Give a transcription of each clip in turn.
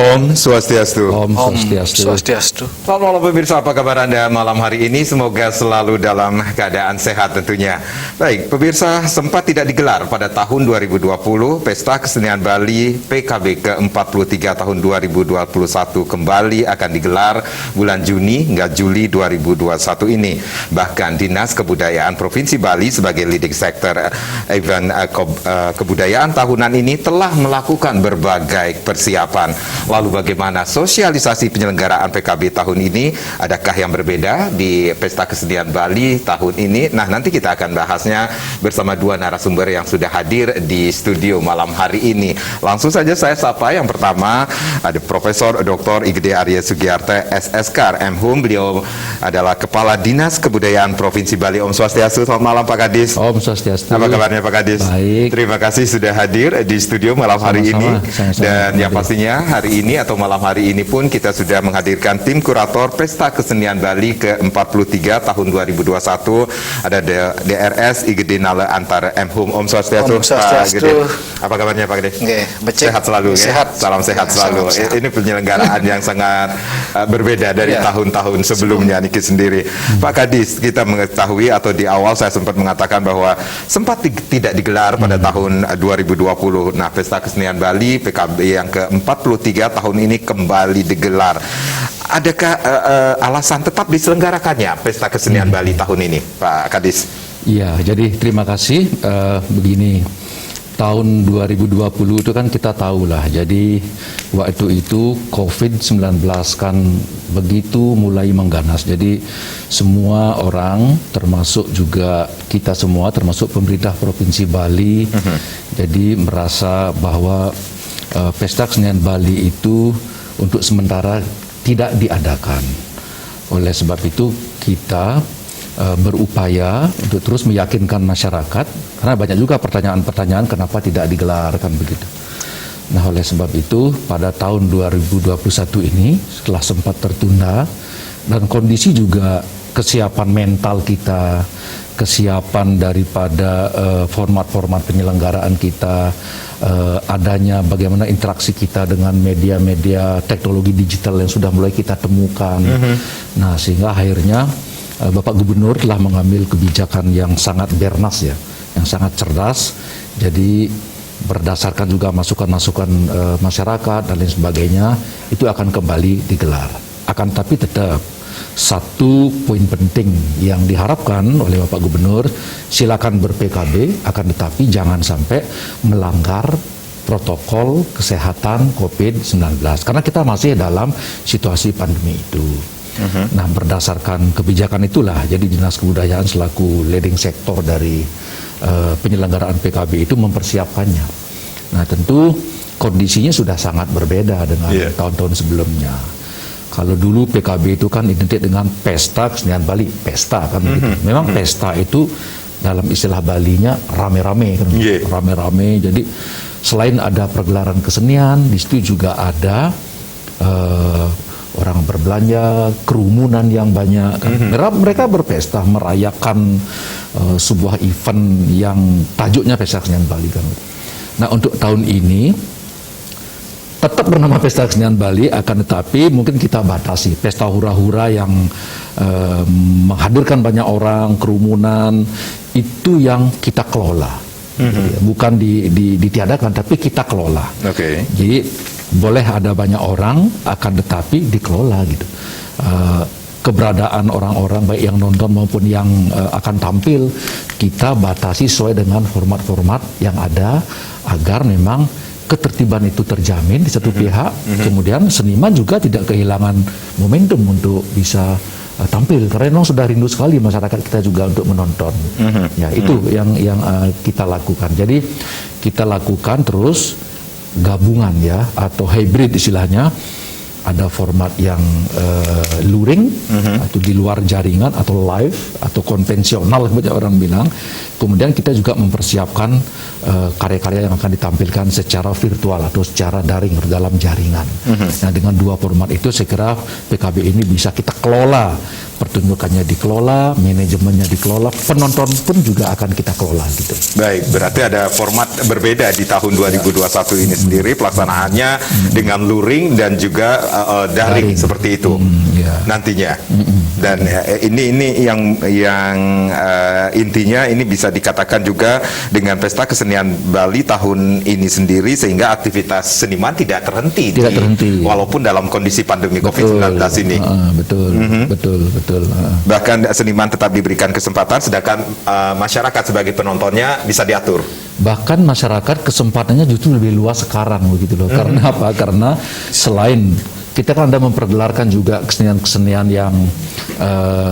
Om Swastiastu. Om Swastiastu. Selamat malam pemirsa, apa kabar Anda malam hari ini? Semoga selalu dalam keadaan sehat tentunya. Baik, pemirsa, sempat tidak digelar pada tahun 2020 Pesta Kesenian Bali PKB ke-43 tahun 2021 kembali akan digelar bulan Juni hingga Juli 2021 ini. Bahkan Dinas Kebudayaan Provinsi Bali sebagai leading sector event kebudayaan tahunan ini telah melakukan berbagai persiapan. Lalu bagaimana sosialisasi penyelenggaraan PKB tahun ini? Adakah yang berbeda di Pesta Kesenian Bali tahun ini? Nah, nanti kita akan bahasnya bersama dua narasumber yang sudah hadir di studio malam hari ini. Langsung saja saya sapa yang pertama, ada Profesor Dr. Igede Arya Sugiarte, SSK M.Hum. Beliau adalah Kepala Dinas Kebudayaan Provinsi Bali. Om Swastiastu. Selamat malam Pak Kadis. Om Swastiastu. Apa kabarnya Pak Kadis? Baik. Terima kasih sudah hadir di studio malam hari ini. Dan yang pastinya hari ini atau malam hari ini pun kita sudah menghadirkan tim kurator Pesta Kesenian Bali ke-43 tahun 2021. Ada DRS Igede Nale Antara M.Hum. Om Swastiastu. Om Swastiastu. Pak Igede. Apa kabarnya Pak Igede? Sehat selalu. Sehat. Salam sehat selalu. Sehat. Ini penyelenggaraan yang sangat berbeda dari tahun-tahun sebelumnya Niki sendiri. Pak Kadis, kita mengetahui atau di awal saya sempat mengatakan bahwa sempat tidak digelar pada tahun 2020. Nah, Pesta Kesenian Bali PKB yang ke-43 tahun ini kembali digelar. Adakah alasan tetap diselenggarakannya Pesta Kesenian Bali tahun ini, Pak Kadis? Iya, jadi terima kasih. Begini, tahun 2020 itu kan kita tahulah. Jadi waktu itu COVID-19 kan begitu mulai mengganas. Jadi semua orang, termasuk juga kita semua, termasuk pemerintah Provinsi Bali, jadi merasa bahwa Pesta Kesenian Bali itu untuk sementara tidak diadakan. Oleh sebab itu kita berupaya untuk terus meyakinkan masyarakat, karena banyak juga pertanyaan-pertanyaan kenapa tidak digelar kan begitu. Nah, oleh sebab itu pada tahun 2021 ini setelah sempat tertunda dan kondisi juga kesiapan mental kita, kesiapan daripada format-format penyelenggaraan kita, adanya bagaimana interaksi kita dengan media-media teknologi digital yang sudah mulai kita temukan. Nah, sehingga akhirnya Bapak Gubernur telah mengambil kebijakan yang sangat bernas ya, yang sangat cerdas. Jadi berdasarkan juga masukan-masukan masyarakat dan lain sebagainya, itu akan kembali digelar. Akan tapi tetap satu poin penting yang diharapkan oleh Bapak Gubernur, silakan ber-PKB, akan tetapi jangan sampai melanggar protokol kesehatan COVID-19. Karena kita masih dalam situasi pandemi itu. Nah, berdasarkan kebijakan itulah, jadi Dinas Kebudayaan selaku leading sektor dari penyelenggaraan PKB itu mempersiapkannya. Nah, tentu kondisinya sudah sangat berbeda dengan tahun-tahun sebelumnya. Kalau dulu PKB itu kan identik dengan Pesta Kesenian Bali, pesta kan begitu. Memang pesta itu dalam istilah Balinya rame-rame kan, rame-rame. Jadi selain ada pergelaran kesenian, di situ juga ada orang berbelanja, kerumunan yang banyak. Mereka berpesta, merayakan sebuah event yang tajuknya Pesta Kesenian Bali kan. Nah, untuk tahun ini tetap bernama Pesta Kesenian Bali, akan tetapi mungkin kita batasi pesta hura-hura yang menghadirkan banyak orang, kerumunan, itu yang kita kelola. Bukan ditiadakan, tapi kita kelola. Jadi boleh ada banyak orang, akan tetapi dikelola gitu. Keberadaan orang-orang baik yang nonton maupun yang akan tampil kita batasi sesuai dengan format-format yang ada, agar memang ketertiban itu terjamin di satu pihak, kemudian seniman juga tidak kehilangan momentum untuk bisa tampil, karena memang sudah rindu sekali masyarakat kita juga untuk menonton. Ya, itu yang kita lakukan. Jadi kita lakukan terus gabungan ya, atau hybrid istilahnya. Ada format yang luring atau di luar jaringan, atau live atau konvensional seperti orang bilang. Kemudian kita juga mempersiapkan karya-karya yang akan ditampilkan secara virtual atau secara daring dalam jaringan. Nah, dengan dua format itu saya kira PKB ini bisa kita kelola pertunjukannya dikelola, manajemennya dikelola, penonton pun juga akan kita kelola gitu. Baik, berarti ada format berbeda di tahun 2021 ini sendiri, pelaksanaannya dengan luring dan juga daring seperti itu nantinya. Dan ini yang intinya ini bisa dikatakan juga dengan Pesta Kesenian Bali tahun ini sendiri, sehingga aktivitas seniman tidak terhenti, walaupun dalam kondisi pandemi COVID-19 ini. Betul. Bahkan seniman tetap diberikan kesempatan, sedangkan masyarakat sebagai penontonnya bisa diatur. Bahkan masyarakat kesempatannya justru lebih luas sekarang begitu loh. Karena apa? Karena selain kita kan ada mempergelarkan juga kesenian-kesenian yang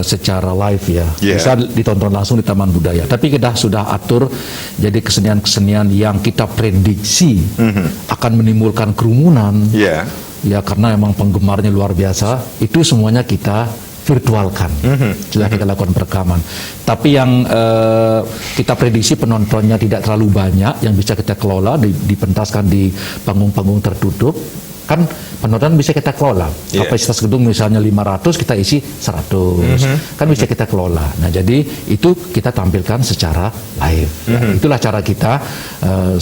secara live ya, bisa ditonton langsung di Taman Budaya. Tapi kita sudah atur jadi kesenian-kesenian yang kita prediksi akan menimbulkan kerumunan. Ya karena emang penggemarnya luar biasa, itu semuanya kita virtualkan, sudah kita lakukan perekaman. Tapi yang kita prediksi penontonnya tidak terlalu banyak, yang bisa kita kelola, dipentaskan di panggung-panggung tertutup, kan penonton bisa kita kelola. Kapasitas gedung misalnya 500, kita isi 100, kan bisa kita kelola. Nah jadi itu kita tampilkan secara live. Itulah cara kita.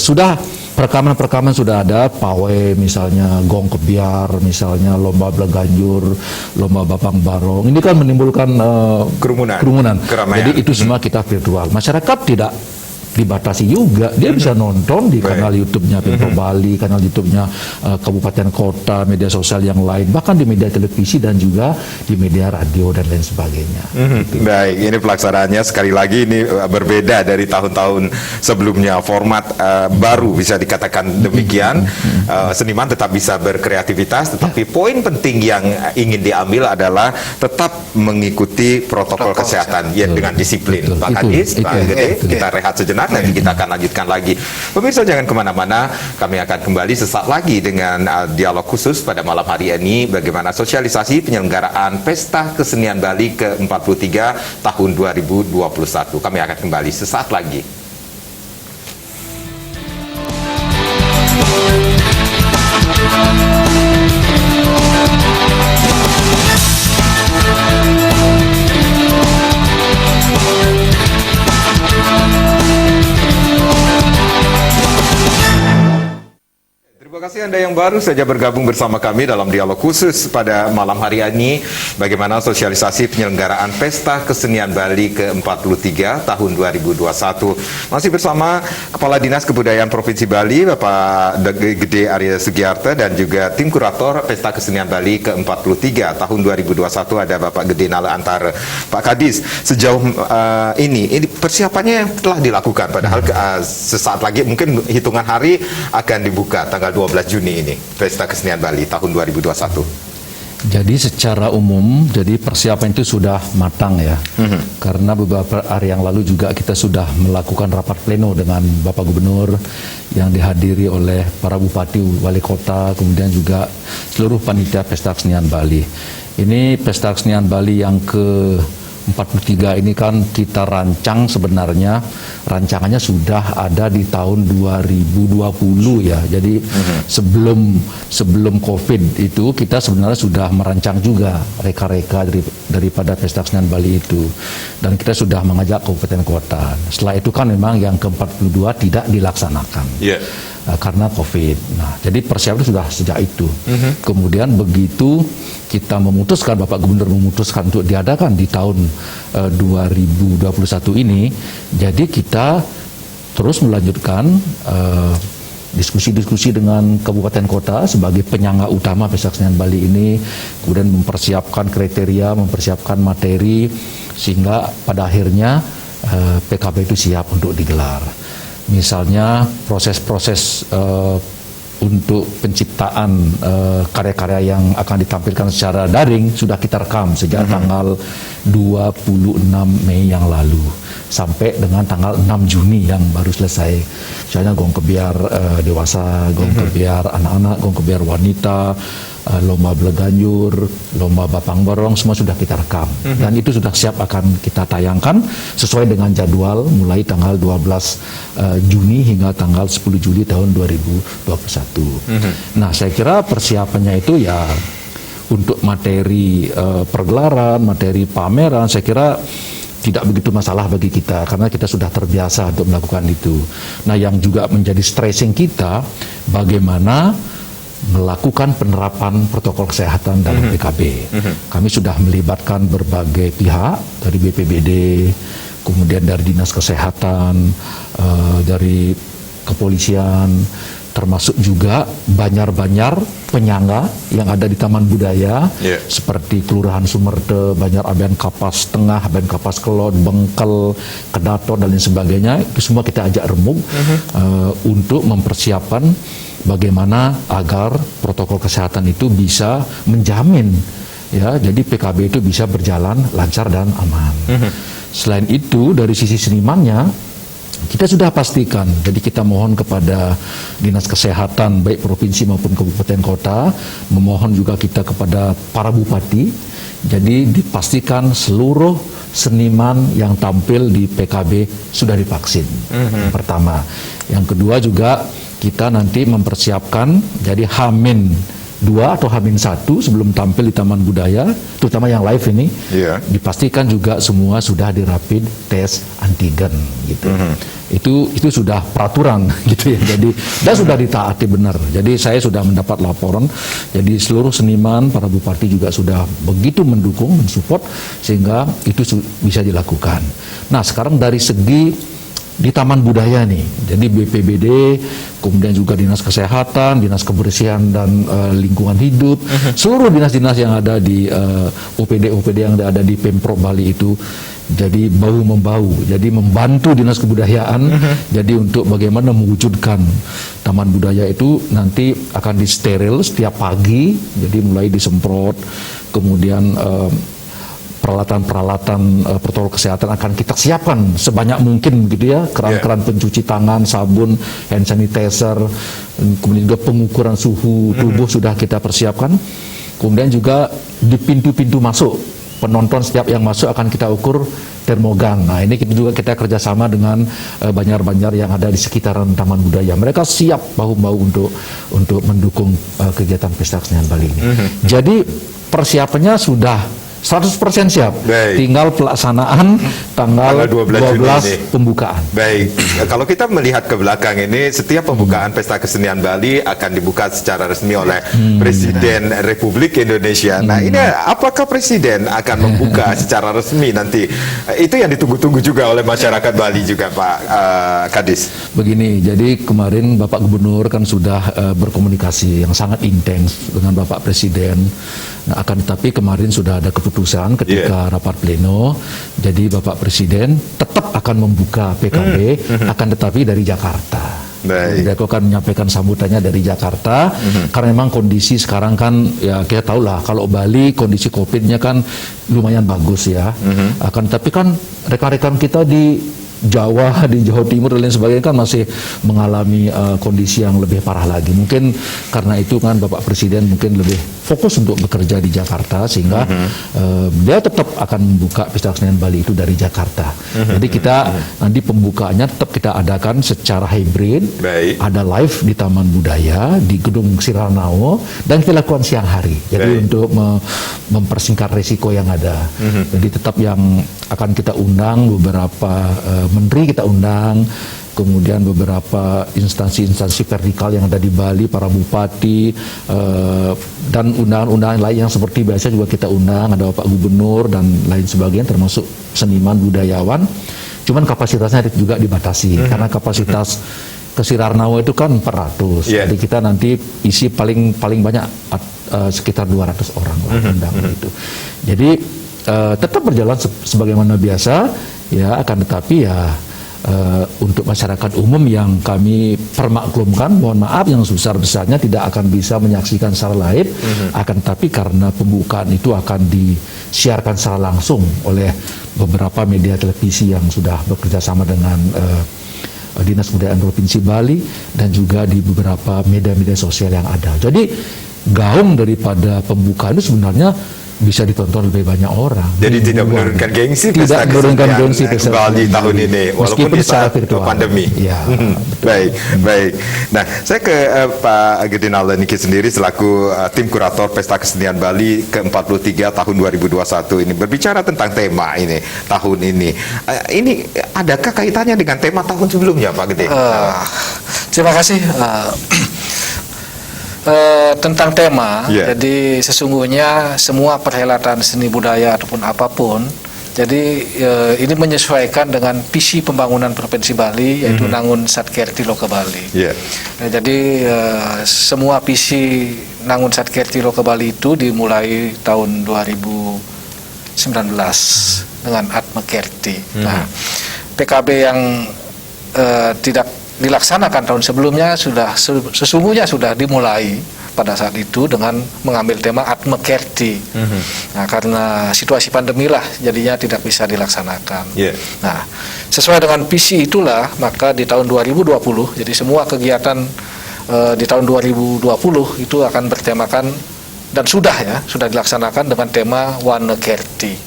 Sudah perekaman sudah ada, pawai misalnya, gong kebiar misalnya, lomba belaganjur, lomba bapang barong. Ini kan menimbulkan kerumunan. Jadi itu semua kita virtual. Masyarakat tidak dibatasi juga, dia bisa nonton di kanal YouTube-nya Pemprov Bali, kanal YouTube-nya kabupaten kota, media sosial yang lain, bahkan di media televisi dan juga di media radio dan lain sebagainya. Baik, ini pelaksanaannya sekali lagi ini berbeda dari tahun-tahun sebelumnya, format baru bisa dikatakan demikian. Seniman tetap bisa berkreativitas, tetapi poin penting yang ingin diambil adalah tetap mengikuti protokol kesehatan dengan disiplin. Pak Kadis, Pak Gede, kita rehat sejenak. Nanti kita akan lanjutkan lagi. Pemirsa jangan kemana-mana, kami akan kembali sesaat lagi dengan dialog khusus pada malam hari ini, bagaimana sosialisasi penyelenggaraan Pesta Kesenian Bali ke-43 tahun 2021. Kami akan kembali sesaat lagi. Terima kasih Anda yang baru saja bergabung bersama kami dalam dialog khusus pada malam hari ini, bagaimana sosialisasi penyelenggaraan Pesta Kesenian Bali ke-43 tahun 2021. Masih bersama Kepala Dinas Kebudayaan Provinsi Bali, Bapak Gede Arya Sugiarto, dan juga tim kurator Pesta Kesenian Bali ke-43 tahun 2021 ada Bapak Gede Nala Antara. Pak Kadis, sejauh ini persiapannya yang telah dilakukan, padahal sesaat lagi mungkin hitungan hari akan dibuka tanggal 12 Juni ini, Pesta Kesenian Bali tahun 2021. Jadi secara umum, jadi persiapan itu sudah matang ya. Karena beberapa hari yang lalu juga kita sudah melakukan rapat pleno dengan Bapak Gubernur yang dihadiri oleh para bupati, wali kota, kemudian juga seluruh panitia Pesta Kesenian Bali. Ini Pesta Kesenian Bali yang ke-43 ini kan kita rancang, sebenarnya rancangannya sudah ada di tahun 2020 ya. Jadi sebelum COVID itu kita sebenarnya sudah merancang juga reka-reka daripada Pesta Kesenian Bali itu, dan kita sudah mengajak kabupaten kota. Setelah itu kan memang yang ke-42 tidak dilaksanakan karena COVID. Nah, jadi persiapan sudah sejak itu. Kemudian begitu kita memutuskan, Bapak Gubernur memutuskan untuk diadakan di tahun 2021 ini, jadi kita terus melanjutkan diskusi-diskusi dengan kabupaten kota sebagai penyangga utama Pesta Kesenian Bali ini, kemudian mempersiapkan kriteria, mempersiapkan materi, sehingga pada akhirnya PKB itu siap untuk digelar. Misalnya proses-proses untuk penciptaan karya-karya yang akan ditampilkan secara daring sudah kita rekam sejak tanggal 26 Mei yang lalu sampai dengan tanggal 6 Juni yang baru selesai. Misalnya gong kebiar dewasa, gong kebiar anak-anak, gong kebiar wanita, lomba belaganjur, lomba bapang barong, semua sudah kita rekam. Dan itu sudah siap akan kita tayangkan sesuai dengan jadwal mulai tanggal 12 Juni hingga tanggal 10 Juli tahun 2021. Nah, saya kira persiapannya itu ya untuk materi pergelaran, materi pameran, saya kira tidak begitu masalah bagi kita karena kita sudah terbiasa untuk melakukan itu. Nah, yang juga menjadi stressing kita bagaimana melakukan penerapan protokol kesehatan dalam PKB. Kami sudah melibatkan berbagai pihak dari BPBD, kemudian dari Dinas Kesehatan, dari kepolisian, termasuk juga Banjar-Banjar penyangga yang ada di Taman Budaya, seperti Kelurahan Sumerte, Banjar Aben Kapas Tengah, Aben Kapas Kelot, Bengkel, Kedaton dan lain sebagainya. Itu semua kita ajak remuk untuk mempersiapkan bagaimana agar protokol kesehatan itu bisa menjamin, ya, jadi PKB itu bisa berjalan lancar dan aman. Selain itu dari sisi senimannya kita sudah pastikan, jadi kita mohon kepada Dinas Kesehatan baik provinsi maupun kabupaten kota, memohon juga kita kepada para bupati, jadi dipastikan seluruh seniman yang tampil di PKB sudah divaksin. Yang pertama. Yang kedua juga kita nanti mempersiapkan jadi H-2 atau H-1 sebelum tampil di Taman Budaya, terutama yang live ini, dipastikan juga semua sudah di rapid test antigen gitu. Itu sudah peraturan gitu ya. Jadi dan sudah ditaati benar. Jadi saya sudah mendapat laporan. Jadi seluruh seniman, para bupati juga sudah begitu mendukung, mensupport sehingga itu bisa dilakukan. Nah, sekarang dari segi di Taman Budaya nih, jadi BPBD, kemudian juga Dinas Kesehatan, Dinas Kebersihan dan Lingkungan Hidup, seluruh dinas-dinas yang ada di OPD-OPD yang ada di Pemprov Bali itu, jadi bahu-membau, jadi membantu Dinas Kebudayaan, jadi untuk bagaimana mewujudkan Taman Budaya itu nanti akan disteril setiap pagi, jadi mulai disemprot, kemudian peralatan-peralatan protokol kesehatan akan kita siapkan sebanyak mungkin gitu ya, keran-keran pencuci tangan, sabun, hand sanitizer, kemudian juga pengukuran suhu tubuh sudah kita persiapkan. Kemudian juga di pintu-pintu masuk, penonton setiap yang masuk akan kita ukur termogan. Nah, ini kita juga kerjasama dengan Banjar-Banjar yang ada di sekitaran Taman Budaya. Mereka siap bahu-bahu untuk mendukung kegiatan Pesta Kesenian Bali ini. Jadi persiapannya sudah 100% siap. Baik. Tinggal pelaksanaan tanggal 12 pembukaan. Baik. Kalau kita melihat ke belakang ini, setiap pembukaan Pesta Kesenian Bali akan dibuka secara resmi oleh Presiden Republik Indonesia. Nah, ini apakah Presiden akan membuka secara resmi nanti? Itu yang ditunggu-tunggu juga oleh masyarakat Bali juga, Pak Kadis. Begini, jadi kemarin Bapak Gubernur kan sudah berkomunikasi yang sangat intens dengan Bapak Presiden. Nah, akan tetapi kemarin sudah ada keputusan ketika rapat pleno, jadi Bapak Presiden tetap akan membuka PKB, akan tetapi dari Jakarta. Jadi aku akan menyampaikan sambutannya dari Jakarta, karena memang kondisi sekarang kan ya kita tahu lah, kalau Bali kondisi COVID-nya kan lumayan bagus ya. Akan tetapi kan rekan-rekan kita di Jawa, di Jawa Timur dan lain sebagainya kan masih mengalami kondisi yang lebih parah lagi. Mungkin karena itu kan Bapak Presiden mungkin lebih fokus untuk bekerja di Jakarta, sehingga dia tetap akan membuka Pesta Kesenian Bali itu dari Jakarta. Jadi kita nanti pembukaannya tetap kita adakan secara hybrid, ada live di Taman Budaya di Gedung Sirarnao, dan kita lakukan siang hari. Jadi untuk mempersingkat resiko yang ada. Jadi tetap yang akan kita undang beberapa menteri, kita undang, kemudian beberapa instansi-instansi vertikal yang ada di Bali, para bupati, dan undangan-undangan lain yang seperti biasa juga kita undang, ada Bapak Gubernur dan lain sebagainya, termasuk seniman budayawan. Cuman kapasitasnya juga dibatasi, karena kapasitas ke Sirarnao itu kan 400, jadi kita nanti isi paling banyak sekitar 200 orang undang itu. Jadi tetap berjalan sebagaimana biasa ya, akan tetapi ya untuk masyarakat umum yang kami permaklumkan, mohon maaf yang sebesar-besarnya tidak akan bisa menyaksikan secara live, akan tetapi karena pembukaan itu akan disiarkan secara langsung oleh beberapa media televisi yang sudah bekerja sama dengan Dinas Kebudayaan Provinsi Bali dan juga di beberapa media-media sosial yang ada. Jadi gaung daripada pembukaan itu sebenarnya bisa ditonton lebih banyak orang. Jadi tidak menurunkan gengsi pesta Tidak menurunkan kesenian gengsi pesta Bali kesenian tahun Bali. ini, walaupun Meskipun di saat secara virtual. pandemi. Ya, Baik, baik. Nah, saya ke Pak Gedinal Niki sendiri selaku tim kurator Pesta Kesenian Bali ke-43 tahun 2021 ini berbicara tentang tema ini tahun ini. Ini adakah kaitannya dengan tema tahun sebelumnya, Pak Gede? Terima kasih. Tentang tema, jadi sesungguhnya semua perhelatan seni budaya ataupun apapun, jadi ini menyesuaikan dengan visi pembangunan Provinsi Bali, yaitu Nangun Satkerti Loka Bali. Nah, jadi semua visi Nangun Satkerti Loka Bali itu dimulai tahun 2019 dengan Atma Kerti. Nah, PKB yang tidak dilaksanakan tahun sebelumnya sesungguhnya sudah dimulai pada saat itu dengan mengambil tema Atma Kerti. Nah, karena situasi pandemi lah jadinya tidak bisa dilaksanakan. Nah, sesuai dengan visi itulah maka di tahun 2020 jadi semua kegiatan di tahun 2020 itu akan bertemakan dan sudah dilaksanakan dengan tema Wana Kerti.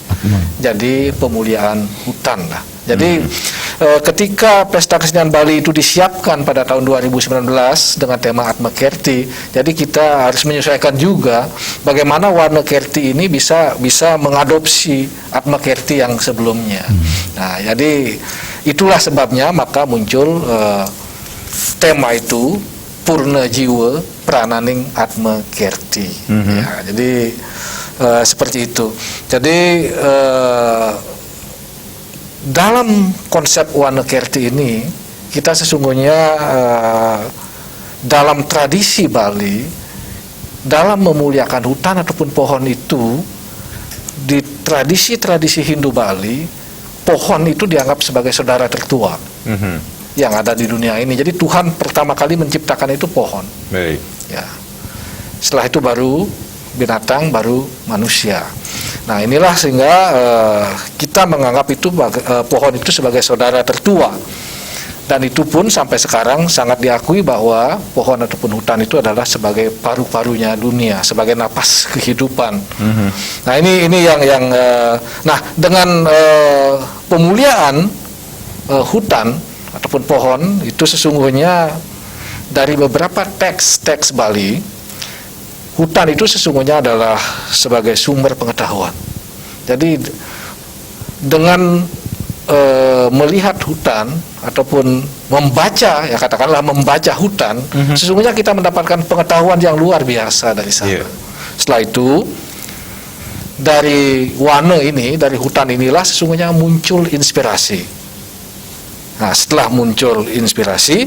Jadi pemuliaan hutan lah. Jadi ketika Pesta Kesenian Bali itu disiapkan pada tahun 2019 dengan tema Atma Kerti, jadi kita harus menyesuaikan juga bagaimana Wana Kerti ini bisa mengadopsi Atma Kerti yang sebelumnya. Nah, jadi itulah sebabnya maka muncul tema itu Purna Jiwa Prananing Atma Kerti. Ya, jadi seperti itu. Jadi dalam konsep Wana Kerti ini kita sesungguhnya dalam tradisi Bali dalam memuliakan hutan ataupun pohon itu di tradisi Hindu Bali pohon itu dianggap sebagai saudara tertua yang ada di dunia ini. Jadi Tuhan pertama kali menciptakan itu pohon. Ya. Setelah itu baru binatang, baru manusia. Nah, inilah sehingga kita menganggap itu pohon itu sebagai saudara tertua. Dan itu pun sampai sekarang sangat diakui bahwa pohon ataupun hutan itu adalah sebagai paru-parunya dunia, sebagai napas kehidupan. Nah, ini yang nah dengan pemuliaan hutan ataupun pohon itu sesungguhnya dari beberapa teks Bali, hutan itu sesungguhnya adalah sebagai sumber pengetahuan. Jadi dengan melihat hutan ataupun membaca, ya katakanlah membaca hutan, sesungguhnya kita mendapatkan pengetahuan yang luar biasa dari sana. Setelah itu dari wana ini, dari hutan inilah sesungguhnya muncul inspirasi. Nah, setelah muncul inspirasi,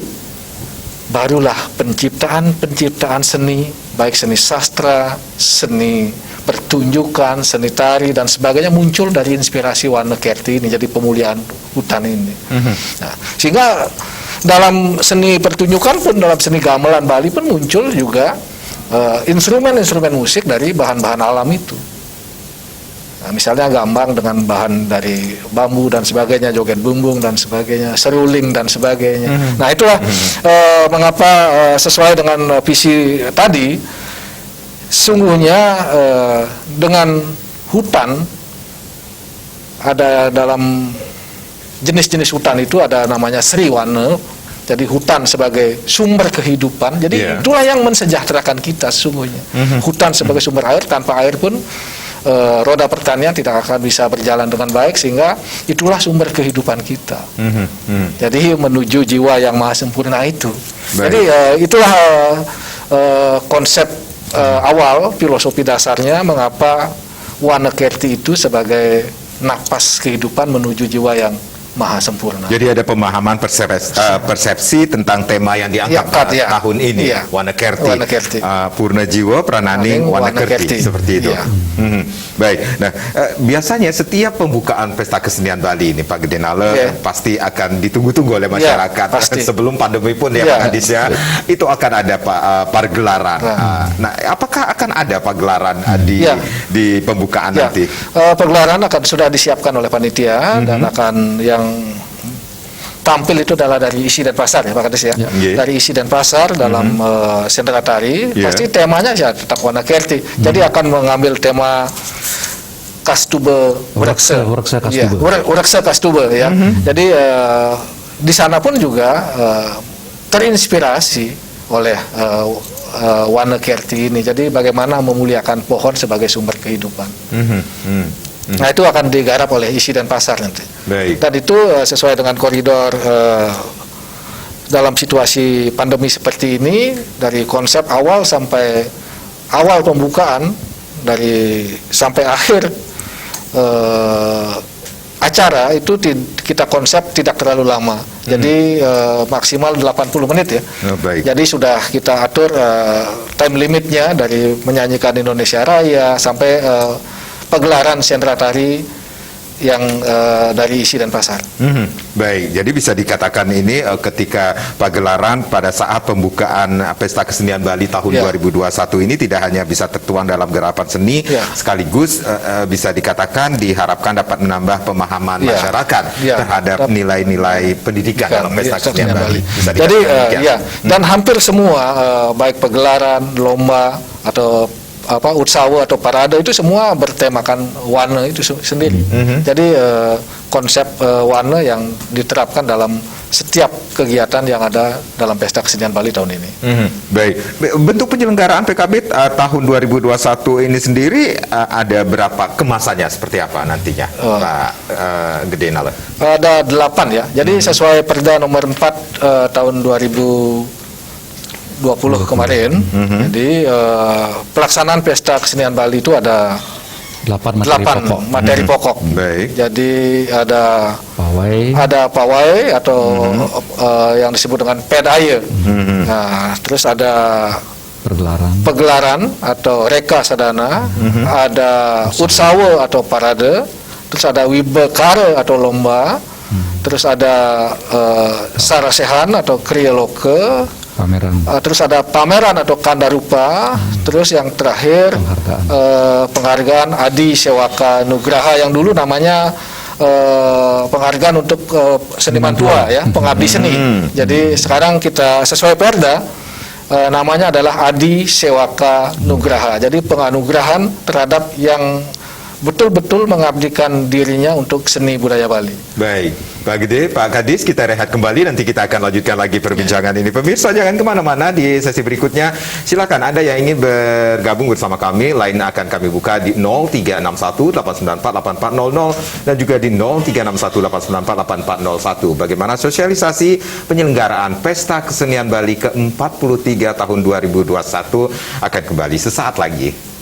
barulah penciptaan seni, baik seni sastra, seni pertunjukan, seni tari dan sebagainya muncul dari inspirasi Wana Kerti ini, jadi pemuliaan hutan ini. Nah, sehingga dalam seni pertunjukan pun, dalam seni gamelan Bali pun muncul juga instrumen-instrumen musik dari bahan-bahan alam itu. Nah, misalnya gambang dengan bahan dari bambu dan sebagainya, joget bumbung dan sebagainya, seruling dan sebagainya. Nah, itulah mengapa sesuai dengan visi tadi, sungguhnya dengan hutan, ada dalam jenis-jenis hutan itu ada namanya Sri Wana, jadi hutan sebagai sumber kehidupan. Jadi itulah yang mensejahterakan kita sesungguhnya. Hutan sebagai sumber air, tanpa air pun roda pertanian tidak akan bisa berjalan dengan baik, sehingga itulah sumber kehidupan kita. Jadi menuju jiwa yang maha sempurna itu. Jadi itulah konsep awal, filosofi dasarnya mengapa Wana Kerti itu sebagai napas kehidupan menuju jiwa yang maha sempurna. Jadi ada pemahaman persepsi tentang tema yang diangkat tahun ini, Wana Kerti, Purna Jiwa Prananing Wana Kerti, seperti itu. Baik. Nah, biasanya setiap pembukaan Pesta Kesenian Bali ini, Pak Gedinale, pasti akan ditunggu-tunggu oleh masyarakat. Sebelum pandemi pun ya, Pak Hadis ya, itu akan ada pargelaran. Nah, apakah akan ada pagelaran di pembukaan nanti? Pagelaran akan sudah disiapkan oleh panitia dan akan yang tampil itu adalah dari isi dan pasar ya Pak Kades ya. Yeah. Dari isi dan pasar dalam sendera tari, Yeah. pasti temanya ya tetap warna kerti. Jadi akan mengambil tema Kastube Urekse. Urekse Kastube. Iya, Urekse Kastube ya. Jadi di sana pun juga terinspirasi oleh warna kerti ini. Jadi bagaimana memuliakan pohon sebagai sumber kehidupan. Nah itu akan digarap oleh isi dan pasar nanti. Baik. Dan itu sesuai dengan koridor dalam situasi pandemi seperti ini, dari konsep awal sampai awal pembukaan sampai akhir acara itu kita konsep tidak terlalu lama. Jadi maksimal 80 menit ya. Oh, baik. Jadi sudah kita atur time limitnya dari menyanyikan Indonesia Raya sampai pegelaran sendera tari yang dari isi dan pasar. Baik, jadi bisa dikatakan ini ketika pagelaran pada saat pembukaan Pesta Kesenian Bali tahun 2021 ini tidak hanya bisa tertuang dalam gerapan seni, sekaligus bisa dikatakan diharapkan dapat menambah pemahaman masyarakat terhadap nilai-nilai pendidikan dalam Pesta Kesenian Bali. Bisa Jadi dan hampir semua baik pagelaran, lomba atau utsawa atau parade itu semua bertemakan warna itu sendiri. Jadi konsep warna yang diterapkan dalam setiap kegiatan yang ada dalam Pesta Kesenian Bali tahun ini. Baik, bentuk penyelenggaraan PKB tahun 2021 ini sendiri ada berapa kemasannya, seperti apa nantinya, Pak Gede Nala? Ada 8 ya. Jadi sesuai Perda nomor 4 tahun 2020 kemarin. Jadi pelaksanaan Pesta Kesenian Bali itu ada 8 materi pokok. Baik. Jadi ada pawai atau yang disebut dengan pedaya. Nah, terus ada pegelaran atau reka sadana, ada utsawa atau parade, terus ada wibekara atau lomba, terus ada sarasehan atau krioloke, terus ada pameran atau kandarupa, terus yang terakhir penghargaan Adi Sewaka Nugraha yang dulu namanya penghargaan untuk seniman tua ya, pengabdi seni. Jadi sekarang kita sesuai Perda namanya adalah Adi Sewaka Nugraha. Jadi penganugerahan terhadap yang betul-betul mengabdikan dirinya untuk seni budaya Bali. Baik, Pak Gede, Pak Kadis, kita rehat kembali, nanti kita akan lanjutkan lagi perbincangan ini. Pemirsa jangan kemana-mana, di sesi berikutnya silakan Anda yang ingin bergabung bersama kami, lain akan kami buka di 0361-894-8400 dan juga di 0361-894-8401. Bagaimana sosialisasi penyelenggaraan Pesta Kesenian Bali ke-43 tahun 2021 akan kembali sesaat lagi.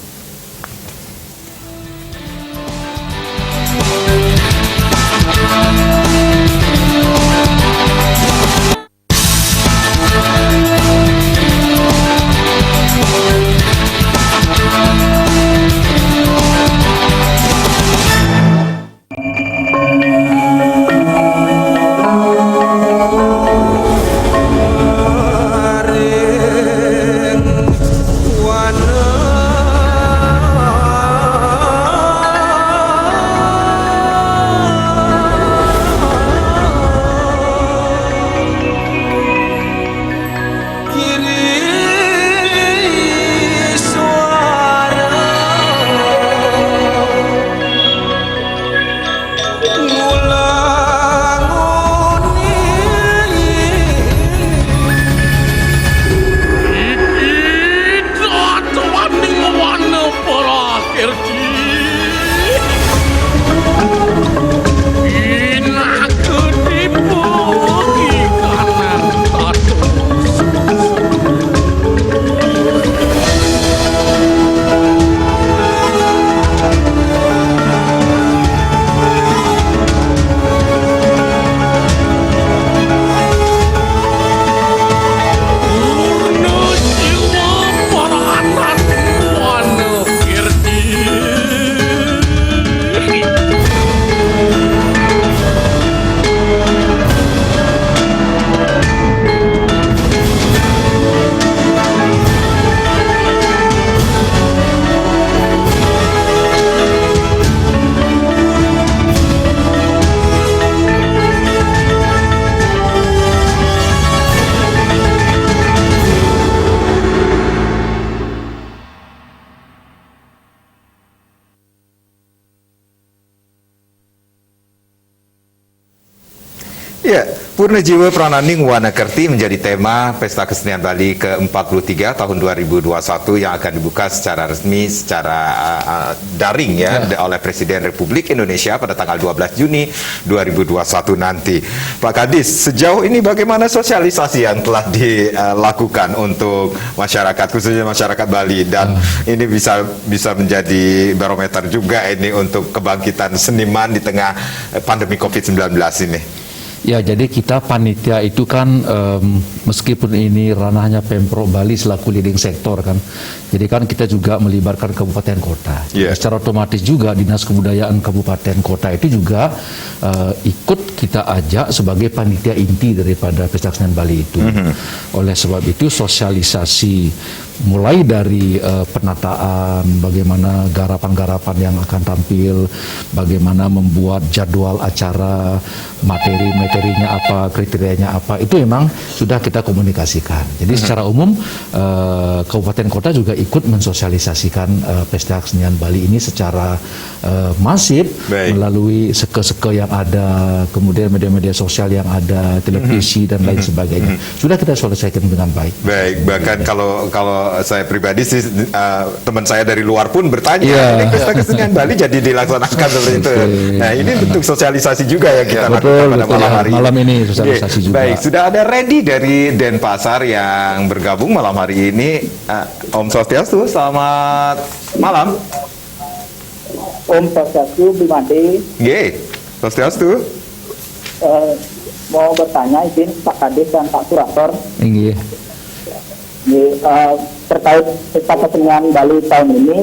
Ya, Purna Jiwa Prananing Wana Kerti menjadi tema Pesta Kesenian Bali ke-43 tahun 2021 yang akan dibuka secara resmi, secara daring ya, oleh Presiden Republik Indonesia pada tanggal 12 Juni 2021 nanti. Pak Kadis, sejauh ini bagaimana sosialisasi yang telah dilakukan untuk masyarakat, khususnya masyarakat Bali, dan ini bisa menjadi barometer juga ini untuk kebangkitan seniman di tengah pandemi COVID-19 ini? Ya, jadi kita panitia itu kan meskipun ini ranahnya Pemprov Bali selaku leading sektor kan, jadi kan kita juga melibatkan kabupaten kota. Yeah. Secara otomatis juga Dinas Kebudayaan Kabupaten Kota itu juga ikut kita ajak sebagai panitia inti daripada Pesta Kesenian Bali itu. Oleh sebab itu sosialisasi mulai dari penataan, bagaimana garapan-garapan yang akan tampil, bagaimana membuat jadwal acara, materinya apa, kriterianya apa, itu memang sudah kita komunikasikan. Jadi secara umum kabupaten kota juga ikut mensosialisasikan Pesta Kesenian Bali ini secara masif. Baik. Melalui seke-seke yang ada, kemudian media-media sosial yang ada, televisi dan lain sebagainya. Sudah kita selesaikan dengan baik. Baik, bahkan kalau saya pribadi sih teman saya dari luar pun bertanya, ini Pesta Kesenian Bali jadi dilaksanakan seperti itu. Nah, ini bentuk sosialisasi juga yang kita lakukan pada malam hari malam ini sosialisasi juga. Baik, sudah ada Randy dari Denpasar yang bergabung malam hari ini. Om Swastiastu, selamat malam. Om Swastiastu, Bimade. Ye, Swastiastu. Mau bertanya izin Pak Kadis dan Pak Kurator terkait Pesta Kesenian Bali tahun ini.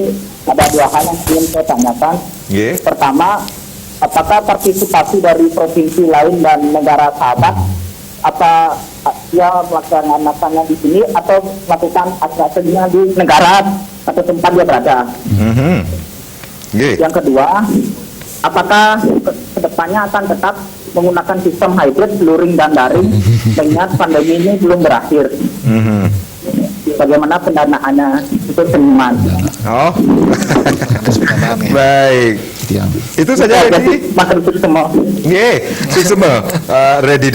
Ada dua hal yang ingin saya tanyakan. Ye. Pertama, apakah partisipasi dari provinsi lain dan negara sahabat apa ya melaksanakannya di sini atau melakukan acaranya di negara atau tempat dia berada? Yang kedua, apakah kedepannya akan tetap menggunakan sistem hybrid, luring dan daring mengingat pandemi ini belum berakhir? Bagaimana pendanaannya untuk seniman? Oh, baik. Itu saja Randy. Makan itu semua. Itu semua ready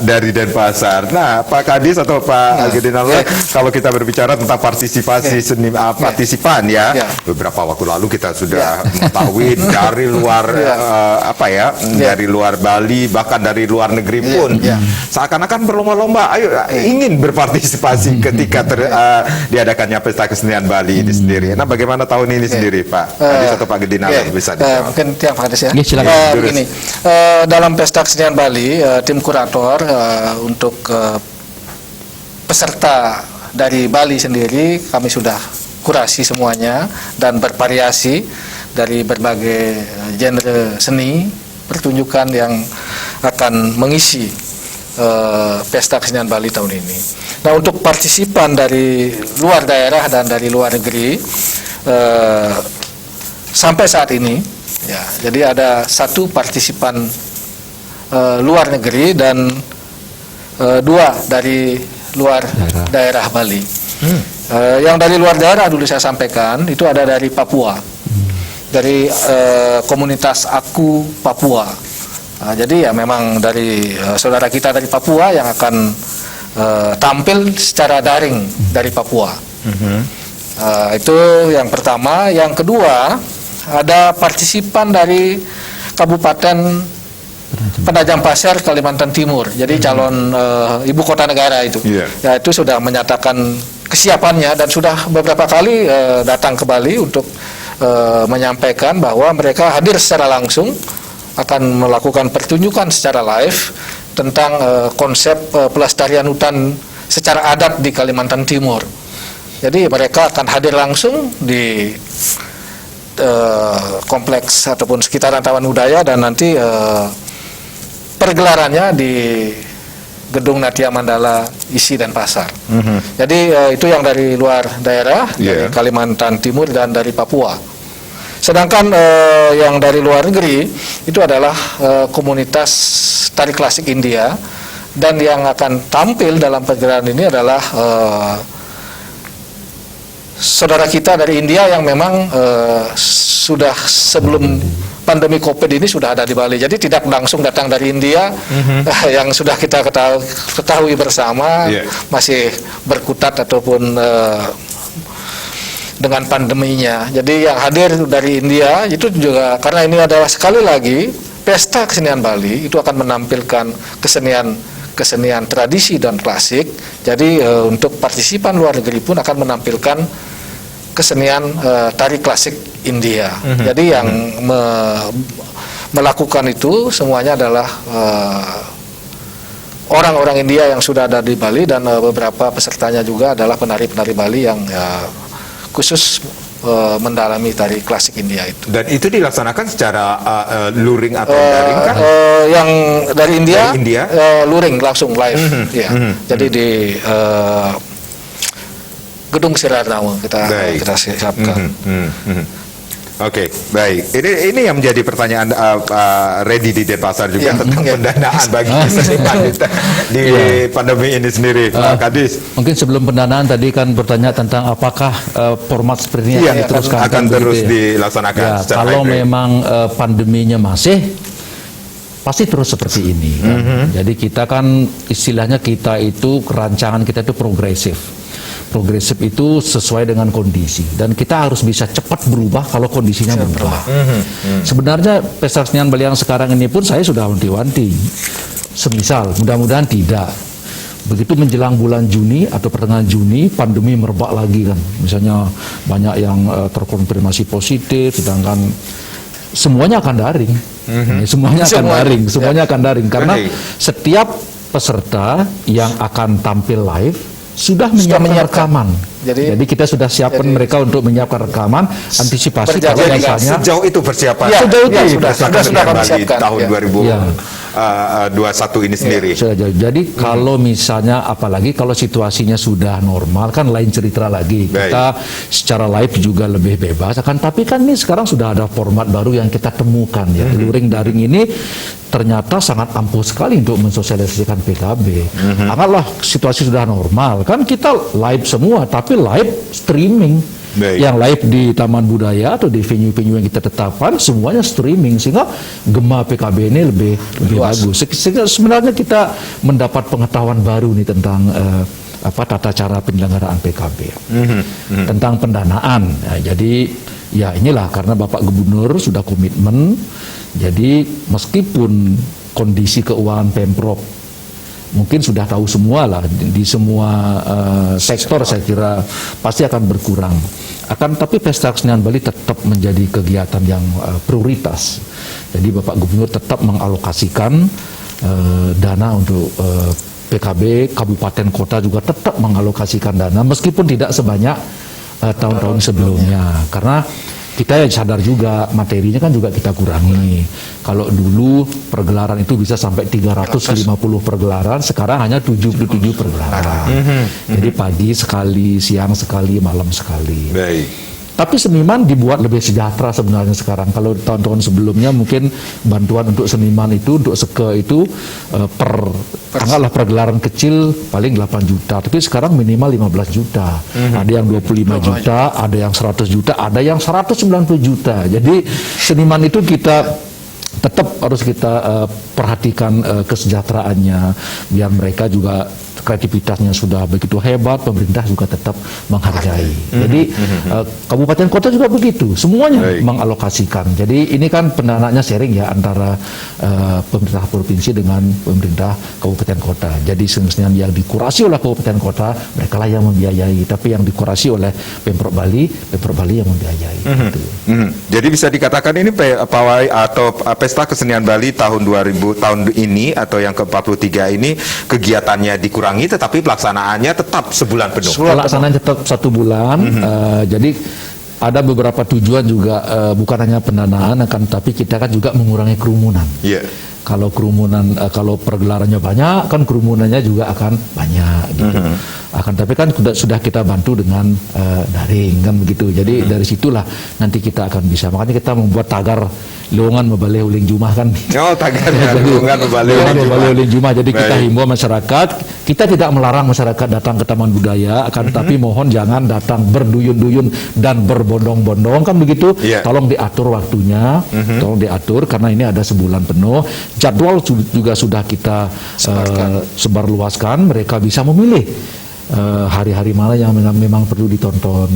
dari Denpasar. Nah, Pak Kadis atau Pak Agedinala, kalau kita berbicara tentang partisipasi seni partisipan ya, beberapa waktu lalu kita sudah mengetahui dari luar dari luar Bali, bahkan dari luar negeri pun seakan-akan berlomba-lomba, ayo ingin berpartisipasi ketika diadakannya Pesta Kesenian Bali ini sendiri. Nah, bagaimana tahun ini sendiri, Pak Kadis atau Pak Agedinala bisa dijawab? Mungkin yang Pak Kadis ya. Silakan. Begini, dalam Pesta Kesenian Bali, tim kurator untuk peserta dari Bali sendiri kami sudah kurasi semuanya dan bervariasi dari berbagai genre seni pertunjukan yang akan mengisi Pesta Kesenian Bali tahun ini. Nah, untuk partisipan dari luar daerah dan dari luar negeri sampai saat ini, ya, jadi ada satu partisipan luar negeri dan dua dari luar daerah Bali. Yang dari luar daerah dulu saya sampaikan itu ada dari Papua, dari komunitas Aku Papua. Jadi ya memang dari saudara kita dari Papua yang akan tampil secara daring dari Papua. Itu yang pertama. Yang kedua, ada partisipan dari Kabupaten Penajam Pasir, Kalimantan Timur. Jadi calon ibu kota negara itu. Ya, itu sudah menyatakan kesiapannya dan sudah beberapa kali datang ke Bali untuk menyampaikan bahwa mereka hadir secara langsung akan melakukan pertunjukan secara live tentang konsep pelestarian hutan secara adat di Kalimantan Timur. Jadi mereka akan hadir langsung di kompleks ataupun sekitaran Taman Budaya dan nanti pergelarannya di Gedung Natia Mandala Isi Denpasar. Jadi itu yang dari luar daerah, dari Kalimantan Timur dan dari Papua. Sedangkan yang dari luar negeri itu adalah komunitas tari klasik India, dan yang akan tampil dalam pergelaran ini adalah saudara kita dari India yang memang sudah sebelum pandemi COVID ini sudah ada di Bali. Jadi tidak langsung datang dari India yang sudah kita ketahui bersama masih berkutat ataupun dengan pandeminya. Jadi yang hadir dari India itu juga karena ini adalah sekali lagi pesta kesenian Bali itu akan menampilkan kesenian tradisi dan klasik. Jadi untuk partisipan luar negeri pun akan menampilkan kesenian tari klasik India. Jadi yang melakukan itu semuanya adalah orang-orang India yang sudah ada di Bali, dan beberapa pesertanya juga adalah penari-penari Bali yang khusus mendalami tari klasik India itu. Dan itu dilaksanakan secara luring atau daring kan? Yang dari India, luring langsung live, Jadi di Gedung Siratama kita siapkan. Oke, baik. Ini yang menjadi pertanyaan Reddy di Denpasar juga tentang pendanaan bagi seniman di pandemi ini sendiri, Pak Kadis. Mungkin sebelum pendanaan tadi kan bertanya tentang apakah format seperti ini akan terus dilaksanakan secara kalau hybrid. memang pandeminya masih pasti terus seperti ini kan? Jadi kita kan istilahnya kita itu rancangan kita itu progresif itu sesuai dengan kondisi, dan kita harus bisa cepat berubah kalau kondisinya berubah. Sebenarnya pesta kesenian Bali yang sekarang ini pun saya sudah wanti-wanti, semisal mudah-mudahan tidak begitu menjelang bulan Juni atau pertengahan Juni pandemi merebak lagi kan, misalnya banyak yang terkonfirmasi positif, sedangkan semuanya akan daring. Semuanya akan daring karena setiap peserta yang akan tampil live sudah menyiapkan rekaman. Jadi kita sudah siapkan mereka untuk menyiapkan rekaman antisipasi kalau misalnya sejauh itu persiapan. Sejauh itu sudah kami siapkan tahun 2021 ini sendiri. Jadi kalau misalnya apalagi kalau situasinya sudah normal kan lain cerita lagi. Kita secara live juga lebih bebas. Tapi kan ini sekarang sudah ada format baru yang kita temukan ya. Luring daring ini ternyata sangat ampuh sekali untuk mensosialisasikan PKB. Anggaplah situasi sudah normal, kan kita live semua, tapi live streaming. Yang live di Taman Budaya atau di venue-venue yang kita tetapkan semuanya streaming, sehingga gema PKB ini lebih bagus. Sehingga sebenarnya kita mendapat pengetahuan baru nih tentang tata cara penyelenggaraan PKB, tentang pendanaan. Nah, jadi ya inilah karena Bapak Gubernur sudah komitmen. Jadi meskipun kondisi keuangan Pemprov mungkin sudah tahu semua lah di semua sektor, saya kira pasti akan berkurang. Tapi pesta kesenian Bali tetap menjadi kegiatan yang prioritas. Jadi Bapak Gubernur tetap mengalokasikan dana untuk PKB, kabupaten kota juga tetap mengalokasikan dana meskipun tidak sebanyak tahun-tahun sebelumnya, karena kita sadar juga materinya kan juga kita kurangi. Kalau dulu pergelaran itu bisa sampai 350 pergelaran, sekarang hanya 77 pergelaran. Jadi pagi sekali, siang sekali, malam sekali. Tapi seniman dibuat lebih sejahtera sebenarnya sekarang. Kalau tahun-tahun sebelumnya mungkin bantuan untuk seniman itu, untuk seke itu anggaplah pergelaran kecil paling 8 juta. Tapi sekarang minimal 15 juta. Ada yang 25 juta, ada yang 100 juta, ada yang 190 juta. Jadi seniman itu kita tetap harus kita perhatikan kesejahteraannya, biar mereka juga kreativitasnya sudah begitu hebat, pemerintah juga tetap menghargai. Jadi kabupaten kota juga begitu, semuanya mengalokasikan. Jadi ini kan pendanaannya sharing ya antara pemerintah provinsi dengan pemerintah kabupaten kota. Jadi semestinya yang dikurasi oleh kabupaten kota, mereka lah yang membiayai. Tapi yang dikurasi oleh Pemprov Bali yang membiayai. Gitu. Jadi bisa dikatakan ini pawai atau pesta kesenian Bali tahun ini atau yang ke-43 ini kegiatannya dikurangi, tetapi pelaksanaannya tetap sebulan penuh. Pelaksanaannya tetap 1 bulan. Jadi ada beberapa tujuan juga, bukan hanya pendanaan, tapi kita kan juga mengurangi kerumunan. Kalau kerumunan, kalau pergelarannya banyak, kan kerumunannya juga akan banyak gitu. Tapi kan sudah kita bantu dengan daring kan begitu. Jadi dari situlah nanti kita akan bisa. Makanya kita membuat tagar 5 Lowongan Mebaleh Uling Jumah kan. Oh, tagarnya lowongan Mebaleh Uling Jumah. Jadi kita Baik. himbau masyarakat, kita tidak melarang masyarakat datang ke Taman Budaya, akan tetapi mohon jangan datang berduyun-duyun dan berbondong-bondong kan begitu. Iya. Tolong diatur waktunya, tolong diatur karena ini ada sebulan penuh. Jadwal juga sudah kita sebarluaskan, mereka bisa memilih hari-hari mana yang memang perlu ditonton.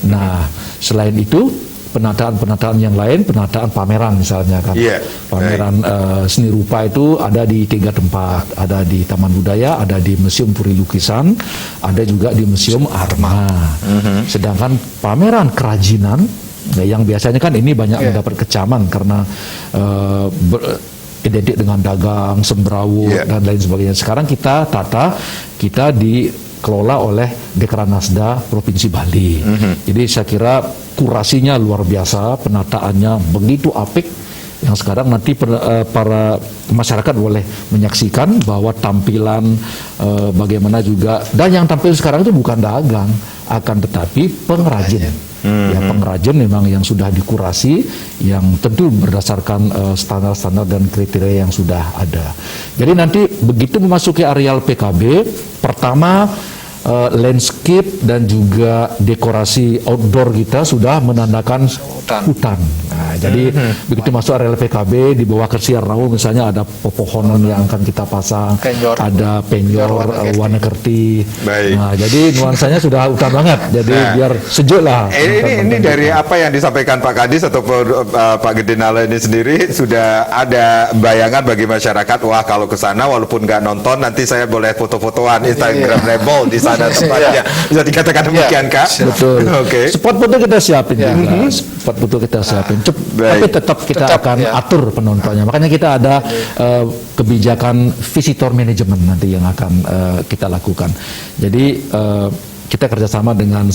Nah, selain itu penataan-penataan yang lain, penataan pameran misalnya kan. Iya, Pameran seni rupa itu ada di 3 tempat, ada di Taman Budaya, ada di Museum Puri Lukisan, ada juga di Museum Arma. Sedangkan pameran kerajinan yang biasanya kan ini banyak mendapat kecaman karena identik dengan dagang, semberawut dan lain sebagainya. Sekarang kita tata, kita dikelola oleh Dekranasda Provinsi Bali. Jadi saya kira kurasinya luar biasa, penataannya begitu apik, yang sekarang nanti para masyarakat boleh menyaksikan bahwa tampilan bagaimana juga, dan yang tampil sekarang itu bukan dagang, akan tetapi pengrajin. Ya, pengrajin memang yang sudah dikurasi, yang tentu berdasarkan standar-standar dan kriteria yang sudah ada. Jadi nanti begitu memasuki areal PKB, pertama landscape dan juga dekorasi outdoor kita sudah menandakan hutan. Nah, jadi begitu masuk area PKB di bawah Kersiar Rawu misalnya ada pepohonan yang akan kita pasang, ada penyor warna kerti. Nah, jadi nuansanya sudah hutan banget. Jadi biar sejuk lah. Ini dari apa yang disampaikan Pak Kadis ataupun Pak Gede Nala ini sendiri sudah ada bayangan bagi masyarakat, wah kalau ke sana walaupun nggak nonton nanti saya boleh foto-fotoan Instagramable di sana tempatnya. Bisa dikatakan demikian Kak? Betul. Oke. Spot foto kita siapin juga. Spot foto kita siapin. Tapi tetap kita akan atur penontonnya. Makanya kita ada kebijakan visitor management nanti yang akan kita lakukan. Jadi kita kerjasama dengan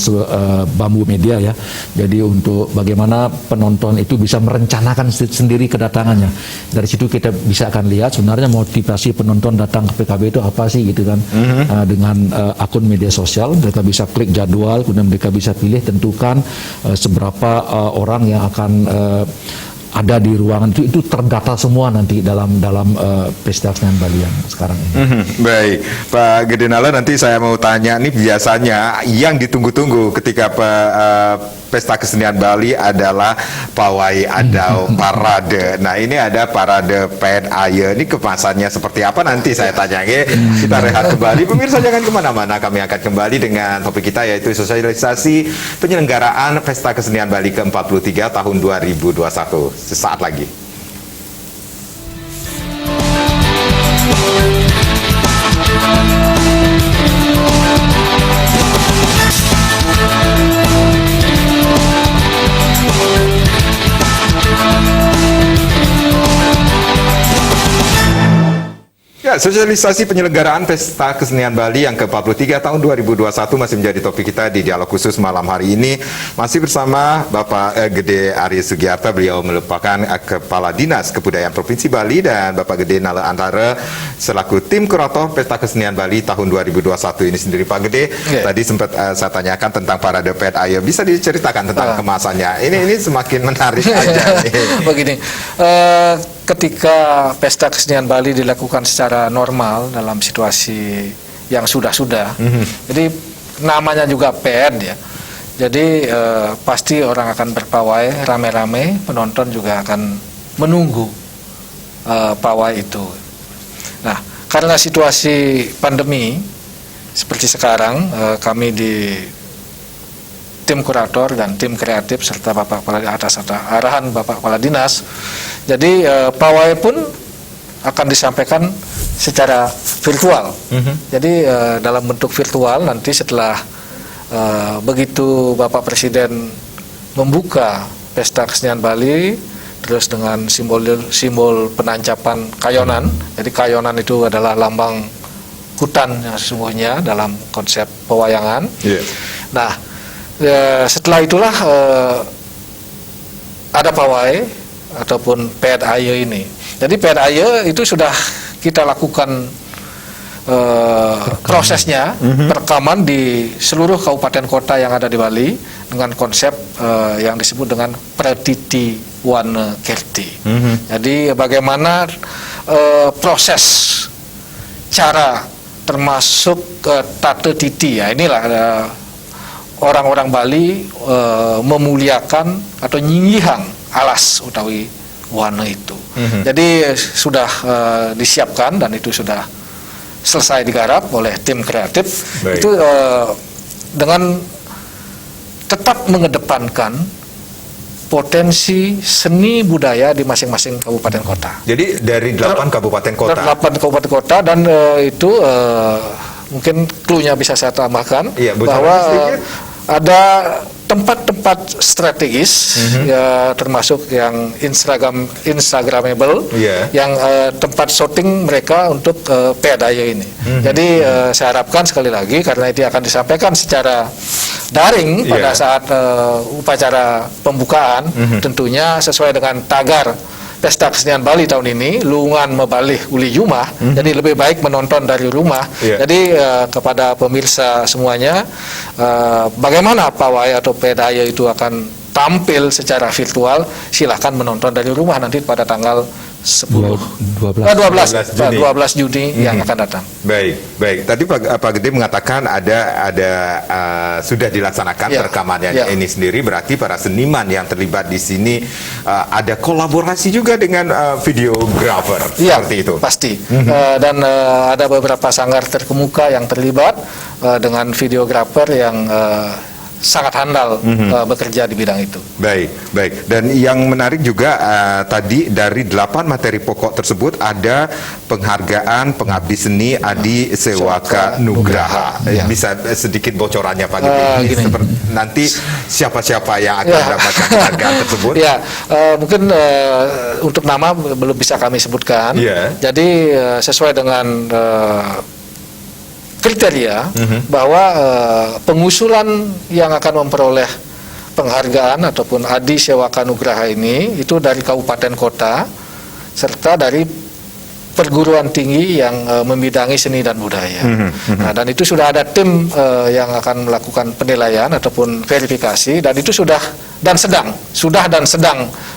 Bambu Media ya. Jadi untuk bagaimana penonton itu bisa merencanakan sendiri kedatangannya. Dari situ kita bisa akan lihat sebenarnya motivasi penonton datang ke PKB itu apa sih gitu kan. Dengan akun media sosial mereka bisa klik jadwal, kemudian mereka bisa pilih tentukan seberapa orang yang akan ada di ruangan itu terdata semua nanti dalam Pesta Kesenian Bali yang sekarang ini. Baik, Pak Gede Nala, nanti saya mau tanya nih, biasanya yang ditunggu-tunggu ketika Pesta Kesenian Bali adalah pawai atau parade. Nah, ini ada parade Ped Aye. Ini kemasannya seperti apa nanti saya tanya. Kita rehat kembali. Pemirsa jangan kemana-mana. Kami akan kembali dengan topik kita yaitu sosialisasi penyelenggaraan Pesta Kesenian Bali ke-43 tahun 2021. Sesaat lagi. Ya, sosialisasi penyelenggaraan Pesta Kesenian Bali yang ke-43 tahun 2021 masih menjadi topik kita di dialog khusus malam hari ini. Masih bersama Bapak Gede Arya Sugiarta, beliau merupakan Kepala Dinas Kebudayaan Provinsi Bali, dan Bapak Gede Nala Antara selaku tim kurator Pesta Kesenian Bali tahun 2021 ini sendiri. Pak Gede, tadi sempat saya tanyakan tentang parade Ped Aye. Bisa diceritakan tentang kemasannya? Ini semakin menarik aja. Begini, ketika Pesta Kesenian Bali dilakukan secara normal dalam situasi yang sudah-sudah, jadi namanya juga PED ya, jadi pasti orang akan berpawai rame-rame, penonton juga akan menunggu pawai itu. Nah, karena situasi pandemi seperti sekarang, kami di tim kurator dan tim kreatif serta Bapak Kepala atas arahan Bapak Kepala Dinas, jadi pawai pun akan disampaikan secara virtual. Jadi dalam bentuk virtual nanti setelah begitu Bapak Presiden membuka Pesta Kesenian Bali, terus dengan simbol penancapan kayonan. Jadi kayonan itu adalah lambang hutan yang sesungguhnya dalam konsep pewayangan. Nah, setelah itulah ada pawai ataupun Ped Aye ini. Jadi Ped Aye itu sudah kita lakukan prosesnya, perekaman di seluruh kabupaten kota yang ada di Bali dengan konsep yang disebut dengan Pratiti Wana Kerti. Jadi bagaimana proses cara termasuk tata titi, ya inilah orang-orang Bali memuliakan atau nyinggihang alas utawi wana itu. Jadi sudah disiapkan dan itu sudah selesai digarap oleh tim kreatif. Baik. Itu dengan tetap mengedepankan potensi seni budaya di masing-masing kabupaten kota. Jadi dari 8 kabupaten kota. 8 kabupaten kota, dan itu mungkin clue-nya bisa saya tambahkan, Iya, bocoran bahwa sedikit. ada tempat-tempat strategis, ya, termasuk yang Instagramable, Iya. yang tempat shooting mereka untuk Pedaya ini. Jadi saya harapkan sekali lagi, karena itu akan disampaikan secara daring pada Iya. saat upacara pembukaan, tentunya sesuai dengan tagar Pesta Kesenian Bali tahun ini, Luungan Mebalih Uli Jumah. Jadi lebih baik menonton dari rumah. Iya. Jadi kepada pemirsa semuanya, bagaimana pawai atau pedaya itu akan tampil secara virtual, silahkan menonton dari rumah nanti pada tanggal 12 Juni yang akan datang. Baik, baik. Tadi Pak Gede mengatakan ada sudah dilaksanakan Ya, perekamannya ya. ini sendiri, berarti para seniman yang terlibat di sini ada kolaborasi juga dengan videographer Iya, seperti itu. pasti. Dan ada beberapa sanggar terkemuka yang terlibat dengan videografer yang sangat handal bekerja di bidang itu. Baik, baik. Dan yang menarik juga tadi dari 8 materi pokok tersebut ada penghargaan pengabdi seni Adi Sewaka Nugraha. Ya. Bisa sedikit bocorannya Pak Gede? Ini Gini. nanti siapa-siapa yang akan Ya. mendapatkan penghargaan tersebut? Ya, mungkin untuk nama belum bisa kami sebutkan. Iya. Jadi sesuai dengan kriteria bahwa pengusulan yang akan memperoleh penghargaan ataupun Adi Sewaka Nugraha ini itu dari kabupaten kota serta dari perguruan tinggi yang membidangi seni dan budaya. Nah, dan itu sudah ada tim yang akan melakukan penilaian ataupun verifikasi, dan itu sudah dan sedang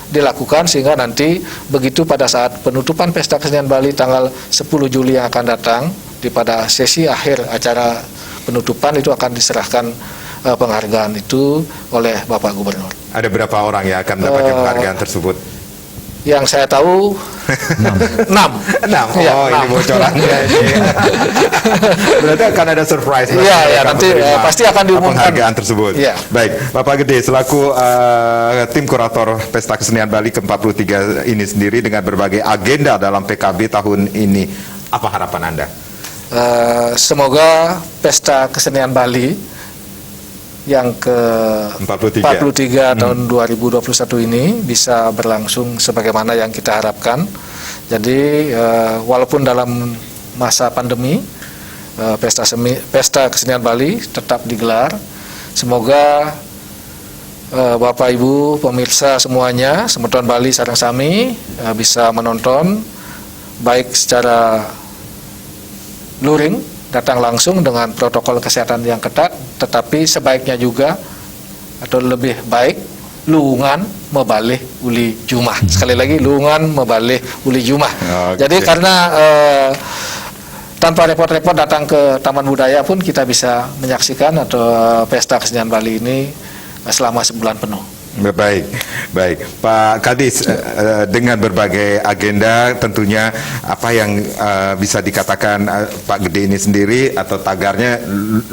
dilakukan, sehingga nanti begitu pada saat penutupan Pesta Kesenian Bali tanggal 10 Juli yang akan datang, pada sesi akhir acara penutupan itu akan diserahkan penghargaan itu oleh Bapak Gubernur. Ada berapa orang yang akan mendapatkan penghargaan tersebut? Yang saya tahu 6. 6. Iya, Oh, ini 6. bocorannya. Berarti akan ada surprise. Iya, mereka ya, nanti menerima pasti akan diumumkan. penghargaan tersebut. Iya. Baik, Bapak Gede selaku tim kurator Pesta Kesenian Bali ke-43 ini sendiri dengan berbagai agenda dalam PKB tahun ini, apa harapan Anda? Semoga Pesta Kesenian Bali yang ke-43 tahun 2021 ini bisa berlangsung sebagaimana yang kita harapkan. Jadi walaupun dalam masa pandemi, Pesta Kesenian Bali tetap digelar. Semoga Bapak Ibu pemirsa semuanya, Semeton Bali sareng sami bisa menonton baik secara luring, datang langsung dengan protokol kesehatan yang ketat, tetapi sebaiknya juga atau lebih baik Luungan Mebalih Uli Jumah. Sekali lagi, Luungan Mebalih Uli Jumah. Oke. Jadi karena tanpa repot-repot datang ke Taman Budaya pun kita bisa menyaksikan atau Pesta Kesenian Bali ini selama sebulan penuh. Baik, baik, Pak Kadis, dengan berbagai agenda tentunya apa yang bisa dikatakan Pak Gede ini sendiri atau tagarnya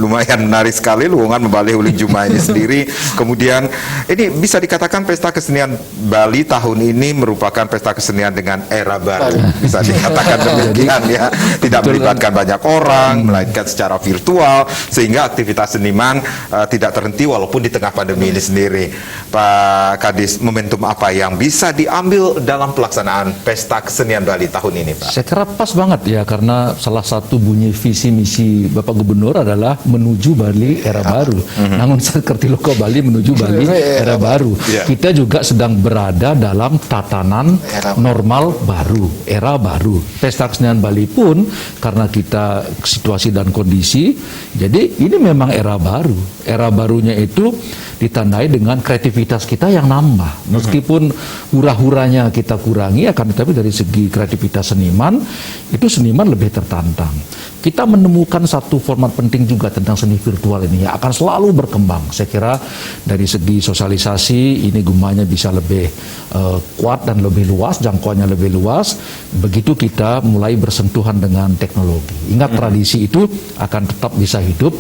lumayan menarik sekali, Luungan Mebalih Uli Jumah ini sendiri. Kemudian ini bisa dikatakan Pesta Kesenian Bali tahun ini merupakan pesta kesenian dengan era baru, bisa dikatakan demikian ya, tidak melibatkan banyak orang, melainkan secara virtual sehingga aktivitas seniman tidak terhenti walaupun di tengah pandemi ini sendiri. Pak Kadis, momentum apa yang bisa diambil dalam pelaksanaan Pesta Kesenian Bali tahun ini, Pak? Saya kira pas banget ya, karena salah satu bunyi visi misi Bapak Gubernur adalah menuju Bali era baru. Namun seperti Loko Bali menuju Bali era baru. Ya. Kita juga sedang berada dalam tatanan Era normal baru, era baru. Pesta Kesenian Bali pun karena kita situasi dan kondisi, jadi ini memang era baru. Era barunya itu ditandai dengan kreativitas kreativitas kita yang nambah. Meskipun hura-huranya kita kurangi, akan tetapi dari segi kreativitas seniman, itu seniman lebih tertantang. Kita menemukan satu format penting juga tentang seni virtual ini, yang akan selalu berkembang. Saya kira dari segi sosialisasi, ini gumanya bisa lebih kuat dan lebih luas, jangkauannya lebih luas. Begitu kita mulai bersentuhan dengan teknologi. Ingat, tradisi itu akan tetap bisa hidup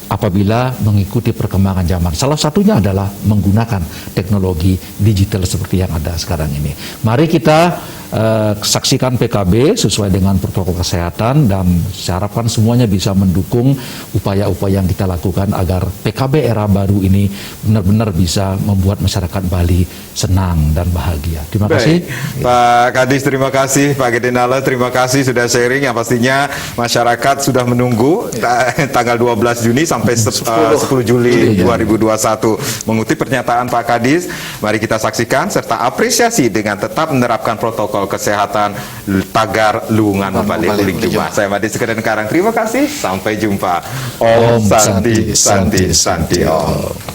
apabila mengikuti perkembangan zaman. Salah satunya adalah menggunakan teknologi digital seperti yang ada sekarang ini. Mari kita saksikan PKB sesuai dengan protokol kesehatan, dan saya harapkan semuanya bisa mendukung upaya-upaya yang kita lakukan agar PKB era baru ini benar-benar bisa membuat masyarakat Bali senang dan bahagia. Terima kasih. Pak Kadis, terima kasih. Pak Gedendala, terima kasih sudah sharing. Yang pastinya masyarakat sudah menunggu tanggal 12 Juni sampai 10 Juli 2021. Mengutip pernyataan Pak Kadis, mari kita saksikan serta apresiasi dengan tetap menerapkan protokol kesehatan tagar Luwungan Bali Uling Juma. Saya Madi Sekedeng Karang, terima kasih, sampai jumpa. Om Santi Santi Santi Om.